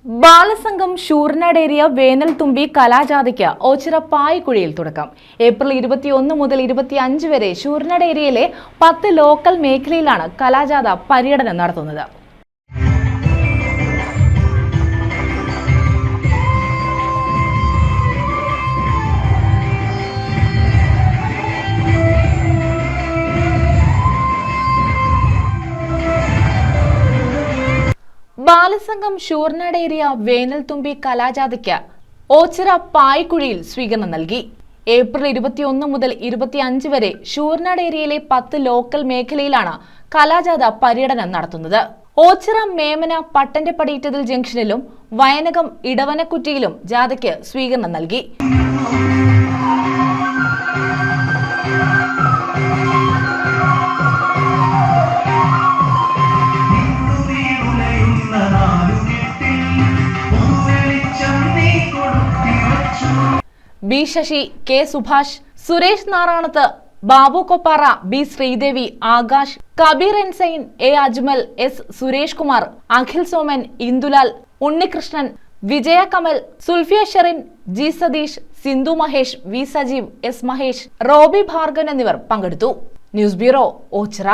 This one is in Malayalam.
ബാലസംഘം ശൂർനാടേരിയ വേനൽത്തുമ്പി കലാജാഥയ്ക്ക് ഓച്ചിറ പായ്ക്കുഴിയിൽ തുടക്കം. ഏപ്രിൽ 21 മുതൽ 25 വരെ ശൂർനാടേരിയയിലെ 10 ലോക്കൽ മേഖലയിലാണ് കലാജാഥ പര്യടനം നടത്തുന്നത്. ബാലസംഘം ശൂർനാടേരിയ വേനൽത്തുമ്പി കലാജാഥയ്ക്ക് ഓച്ചിറ പായ്ക്കുഴിയിൽ സ്വീകരണം നൽകി. ഏപ്രിൽ 21 മുതൽ 25 വരെ ശൂർനാടേരിയയിലെ 10 ലോക്കൽ മേഖലയിലാണ് കലാജാഥ പര്യടനം നടത്തുന്നത്. ഓച്ചിറ മേമന പട്ടന്റെപ്പടിയിറ്റതിൽ ജംഗ്ഷനിലും വയനകം ഇടവനക്കുറ്റിയിലും ജാഥയ്ക്ക് സ്വീകരണം നൽകി. B Sasi, K Subhash, Suresh Naranath, Babu Koppara, B Sreedevi, Akash, Kabeer Ensign, A Ajmal, S Suresh Kumar, Akhil Soman, Indulal, Unnikrishnan, Vijaya Kamal, Sulfiya Sherin, G Satheesh, Sindhu Mahesh, V Sajeev, S Mahesh, Roby Bhargavan എന്നിവർ പങ്കെടുത്തു. News bureau, Ochira.